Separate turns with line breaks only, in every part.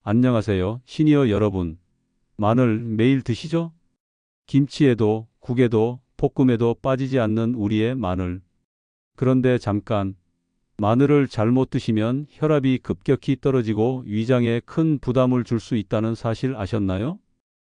안녕하세요, 시니어 여러분. 마늘 매일 드시죠? 김치에도, 국에도, 볶음에도 빠지지 않는 우리의 마늘. 그런데 잠깐, 마늘을 잘못 드시면 혈압이 급격히 떨어지고 위장에 큰 부담을 줄 수 있다는 사실 아셨나요?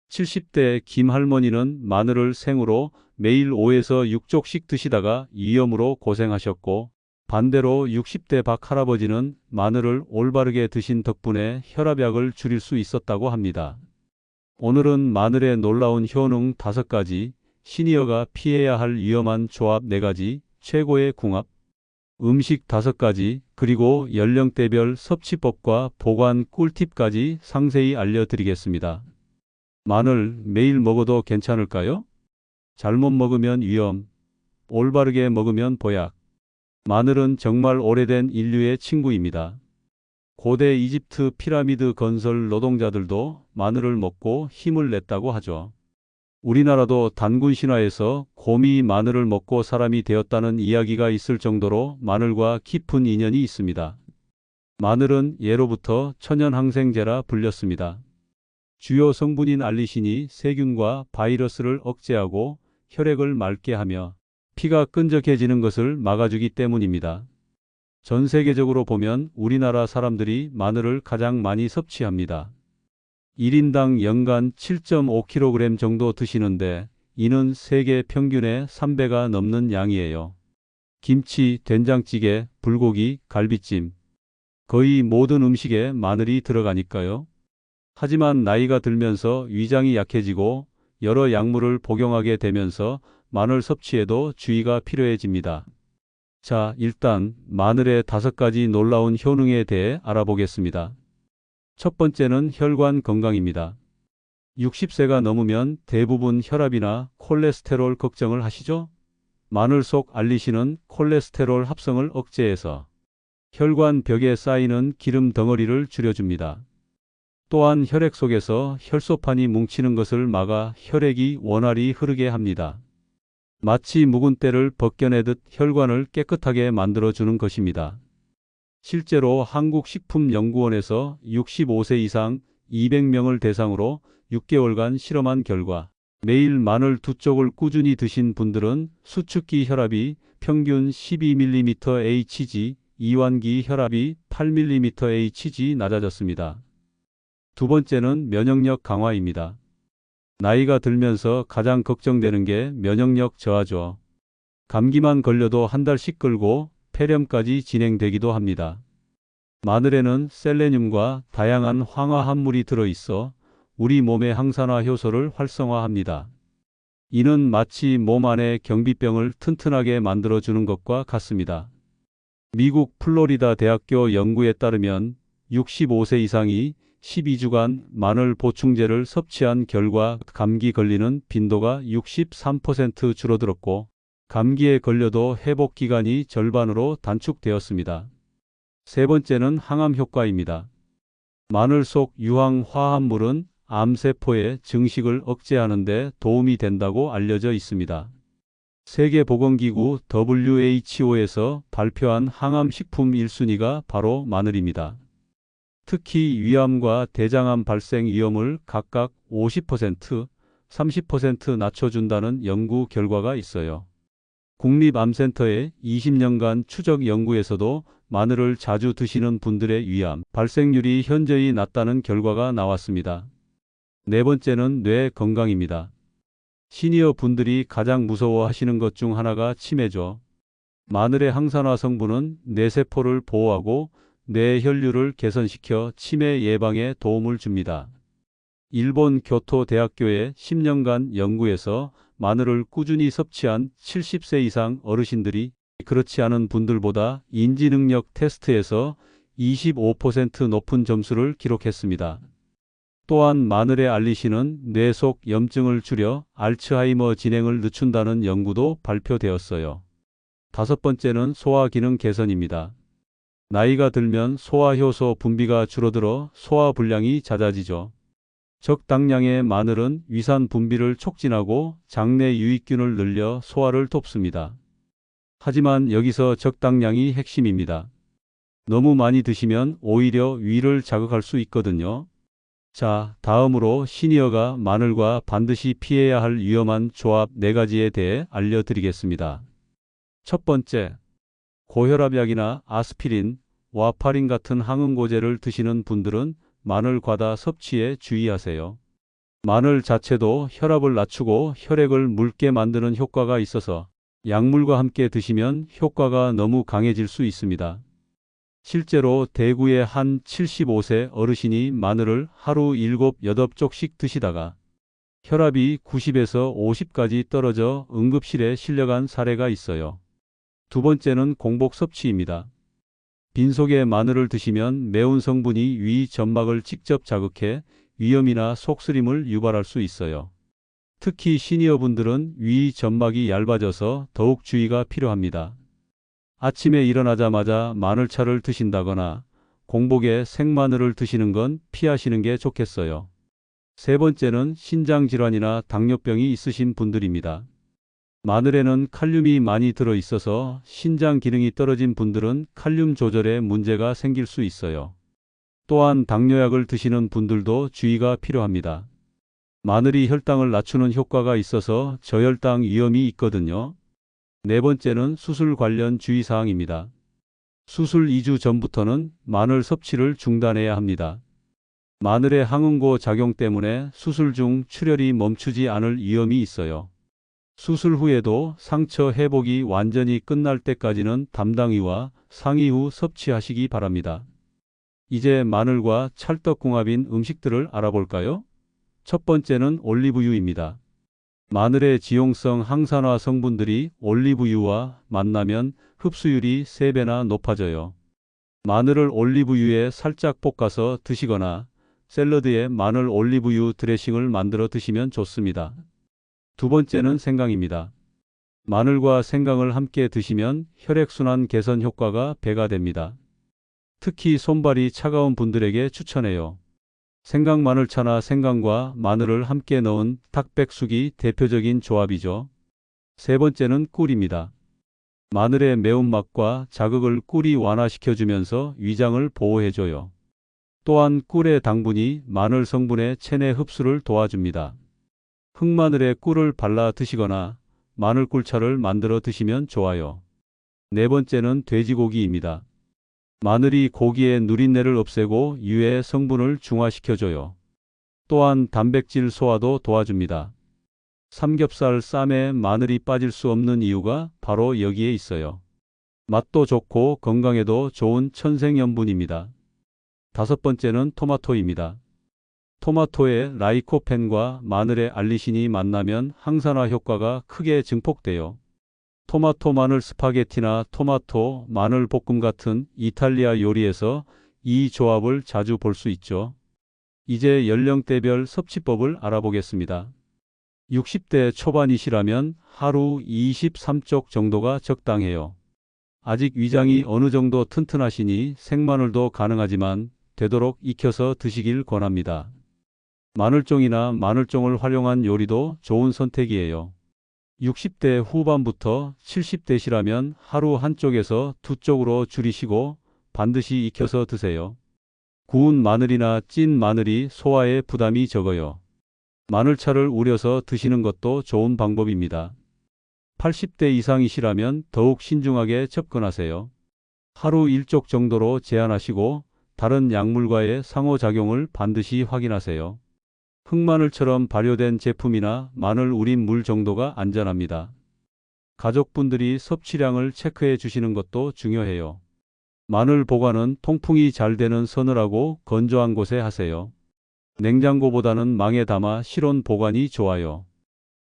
70대 김 할머니는 마늘을 생으로 매일 5에서 6쪽씩 드시다가 위염으로 고생하셨고, 반대로 60대 박 할아버지는 마늘을 올바르게 드신 덕분에 혈압약을 줄일 수 있었다고 합니다. 오늘은 마늘의 놀라운 효능 5가지, 시니어가 피해야 할 위험한 조합 4가지, 최고의 궁합, 음식 5가지, 그리고 연령대별 섭취법과 보관 꿀팁까지 상세히 알려드리겠습니다. 마늘 매일 먹어도 괜찮을까요? 잘못 먹으면 위험, 올바르게 먹으면 보약. 마늘은 정말 오래된 인류의 친구입니다. 고대 이집트 피라미드 건설 노동자들도 마늘을 먹고 힘을 냈다고 하죠. 우리나라도 단군 신화에서 곰이 마늘을 먹고 사람이 되었다는 이야기가 있을 정도로 마늘과 깊은 인연이 있습니다. 마늘은 예로부터 천연항생제라 불렸습니다. 주요 성분인 알리신이 세균과 바이러스를 억제하고 혈액을 맑게 하며 피가 끈적해지는 것을 막아주기 때문입니다. 전 세계적으로 보면 우리나라 사람들이 마늘을 가장 많이 섭취합니다. 1인당 연간 7.5kg 정도 드시는데 이는 세계 평균의 3배가 넘는 양이에요. 김치, 된장찌개, 불고기, 갈비찜. 거의 모든 음식에 마늘이 들어가니까요. 하지만 나이가 들면서 위장이 약해지고 여러 약물을 복용하게 되면서 마늘 섭취에도 주의가 필요해집니다. 자, 일단 마늘의 5가지 놀라운 효능에 대해 알아보겠습니다. 첫 번째는 혈관 건강입니다. 60세가 넘으면 대부분 혈압이나 콜레스테롤 걱정을 하시죠? 마늘 속 알리신은 콜레스테롤 합성을 억제해서 혈관 벽에 쌓이는 기름 덩어리를 줄여줍니다. 또한 혈액 속에서 혈소판이 뭉치는 것을 막아 혈액이 원활히 흐르게 합니다. 마치 묵은 때를 벗겨내듯 혈관을 깨끗하게 만들어주는 것입니다. 실제로 한국식품연구원에서 65세 이상 200명을 대상으로 6개월간 실험한 결과 매일 마늘 2쪽을 꾸준히 드신 분들은 수축기 혈압이 평균 12mmHg, 이완기 혈압이 8mmHg 낮아졌습니다. 두 번째는 면역력 강화입니다. 나이가 들면서 가장 걱정되는 게 면역력 저하죠. 감기만 걸려도 한 달씩 끌고 폐렴까지 진행되기도 합니다. 마늘에는 셀레늄과 다양한 황화합물이 들어있어 우리 몸의 항산화 효소를 활성화합니다. 이는 마치 몸 안의 경비병을 튼튼하게 만들어주는 것과 같습니다. 미국 플로리다 대학교 연구에 따르면 65세 이상이 12주간 마늘 보충제를 섭취한 결과 감기 걸리는 빈도가 63% 줄어들었고 감기에 걸려도 회복 기간이 절반으로 단축되었습니다. 세 번째는 항암 효과입니다. 마늘 속 유황 화합물은 암세포의 증식을 억제하는 데 도움이 된다고 알려져 있습니다. 세계보건기구 WHO에서 발표한 항암식품 1순위가 바로 마늘입니다. 특히 위암과 대장암 발생 위험을 각각 50%, 30% 낮춰준다는 연구 결과가 있어요. 국립암센터의 20년간 추적 연구에서도 마늘을 자주 드시는 분들의 위암 발생률이 현저히 낮다는 결과가 나왔습니다. 네 번째는 뇌 건강입니다. 시니어 분들이 가장 무서워하시는 것 중 하나가 치매죠. 마늘의 항산화 성분은 뇌세포를 보호하고 뇌 혈류를 개선시켜 치매 예방에 도움을 줍니다. 일본 교토대학교의 10년간 연구에서 마늘을 꾸준히 섭취한 70세 이상 어르신들이 그렇지 않은 분들보다 인지능력 테스트에서 25% 높은 점수를 기록했습니다. 또한 마늘의 알리신은 뇌 속 염증을 줄여 알츠하이머 진행을 늦춘다는 연구도 발표되었어요. 다섯 번째는 소화 기능 개선입니다. 나이가 들면 소화효소 분비가 줄어들어 소화불량이 잦아지죠. 적당량의 마늘은 위산 분비를 촉진하고 장내 유익균을 늘려 소화를 돕습니다. 하지만 여기서 적당량이 핵심입니다. 너무 많이 드시면 오히려 위를 자극할 수 있거든요. 자, 다음으로 시니어가 마늘과 반드시 피해야 할 위험한 조합 4가지에 대해 알려드리겠습니다. 첫 번째, 고혈압약이나 아스피린, 와파린 같은 항응고제를 드시는 분들은 마늘 과다 섭취에 주의하세요. 마늘 자체도 혈압을 낮추고 혈액을 묽게 만드는 효과가 있어서 약물과 함께 드시면 효과가 너무 강해질 수 있습니다. 실제로 대구의 한 75세 어르신이 마늘을 하루 7, 8쪽씩 드시다가 혈압이 90에서 50까지 떨어져 응급실에 실려간 사례가 있어요. 두 번째는 공복 섭취입니다. 빈속에 마늘을 드시면 매운 성분이 위 점막을 직접 자극해 위염이나 속쓰림을 유발할 수 있어요. 특히 시니어분들은 위 점막이 얇아져서 더욱 주의가 필요합니다. 아침에 일어나자마자 마늘차를 드신다거나 공복에 생마늘을 드시는 건 피하시는 게 좋겠어요. 세 번째는 신장질환이나 당뇨병이 있으신 분들입니다. 마늘에는 칼륨이 많이 들어있어서 신장 기능이 떨어진 분들은 칼륨 조절에 문제가 생길 수 있어요. 또한 당뇨약을 드시는 분들도 주의가 필요합니다. 마늘이 혈당을 낮추는 효과가 있어서 저혈당 위험이 있거든요. 네 번째는 수술 관련 주의사항입니다. 수술 2주 전부터는 마늘 섭취를 중단해야 합니다. 마늘의 항응고 작용 때문에 수술 중 출혈이 멈추지 않을 위험이 있어요. 수술 후에도 상처 회복이 완전히 끝날 때까지는 담당의와 상의 후 섭취하시기 바랍니다. 이제 마늘과 찰떡궁합인 음식들을 알아볼까요? 첫 번째는 올리브유입니다. 마늘의 지용성 항산화 성분들이 올리브유와 만나면 흡수율이 3배나 높아져요. 마늘을 올리브유에 살짝 볶아서 드시거나 샐러드에 마늘 올리브유 드레싱을 만들어 드시면 좋습니다. 두 번째는 생강입니다. 마늘과 생강을 함께 드시면 혈액순환 개선 효과가 배가 됩니다. 특히 손발이 차가운 분들에게 추천해요. 생강 마늘차나 생강과 마늘을 함께 넣은 탁백숙이 대표적인 조합이죠. 세 번째는 꿀입니다. 마늘의 매운맛과 자극을 꿀이 완화시켜주면서 위장을 보호해줘요. 또한 꿀의 당분이 마늘 성분의 체내 흡수를 도와줍니다. 흑마늘에 꿀을 발라 드시거나 마늘꿀차를 만들어 드시면 좋아요. 네 번째는 돼지고기입니다. 마늘이 고기의 누린내를 없애고 유해 성분을 중화시켜줘요. 또한 단백질 소화도 도와줍니다. 삼겹살 쌈에 마늘이 빠질 수 없는 이유가 바로 여기에 있어요. 맛도 좋고 건강에도 좋은 천생연분입니다. 다섯 번째는 토마토입니다. 토마토의 라이코펜과 마늘의 알리신이 만나면 항산화 효과가 크게 증폭돼요. 토마토 마늘 스파게티나 토마토 마늘 볶음 같은 이탈리아 요리에서 이 조합을 자주 볼 수 있죠. 이제 연령대별 섭취법을 알아보겠습니다. 60대 초반이시라면 하루 23쪽 정도가 적당해요. 아직 위장이 어느 정도 튼튼하시니 생마늘도 가능하지만 되도록 익혀서 드시길 권합니다. 마늘종이나 마늘종을 활용한 요리도 좋은 선택이에요. 60대 후반부터 70대시라면 하루 한쪽에서 2쪽으로 줄이시고 반드시 익혀서 드세요. 구운 마늘이나 찐 마늘이 소화에 부담이 적어요. 마늘차를 우려서 드시는 것도 좋은 방법입니다. 80대 이상이시라면 더욱 신중하게 접근하세요. 하루 1쪽 정도로 제한하시고 다른 약물과의 상호작용을 반드시 확인하세요. 흑마늘처럼 발효된 제품이나 마늘 우린 물 정도가 안전합니다. 가족분들이 섭취량을 체크해 주시는 것도 중요해요. 마늘 보관은 통풍이 잘 되는 서늘하고 건조한 곳에 하세요. 냉장고보다는 망에 담아 실온 보관이 좋아요.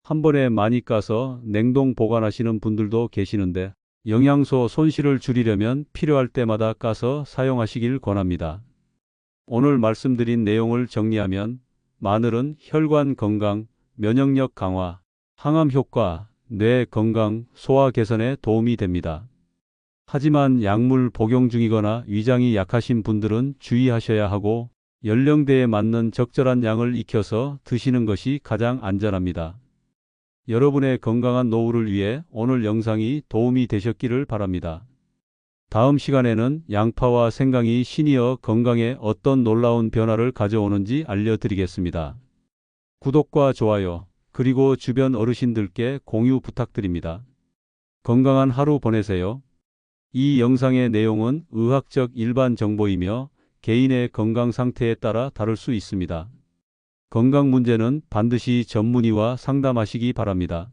한 번에 많이 까서 냉동 보관하시는 분들도 계시는데 영양소 손실을 줄이려면 필요할 때마다 까서 사용하시길 권합니다. 오늘 말씀드린 내용을 정리하면 마늘은 혈관 건강, 면역력 강화, 항암 효과, 뇌 건강, 소화 개선에 도움이 됩니다. 하지만 약물 복용 중이거나 위장이 약하신 분들은 주의하셔야 하고 연령대에 맞는 적절한 양을 익혀서 드시는 것이 가장 안전합니다. 여러분의 건강한 노후를 위해 오늘 영상이 도움이 되셨기를 바랍니다. 다음 시간에는 양파와 생강이 시니어 건강에 어떤 놀라운 변화를 가져오는지 알려드리겠습니다. 구독과 좋아요, 그리고 주변 어르신들께 공유 부탁드립니다. 건강한 하루 보내세요. 이 영상의 내용은 의학적 일반 정보이며 개인의 건강 상태에 따라 다를 수 있습니다. 건강 문제는 반드시 전문의와 상담하시기 바랍니다.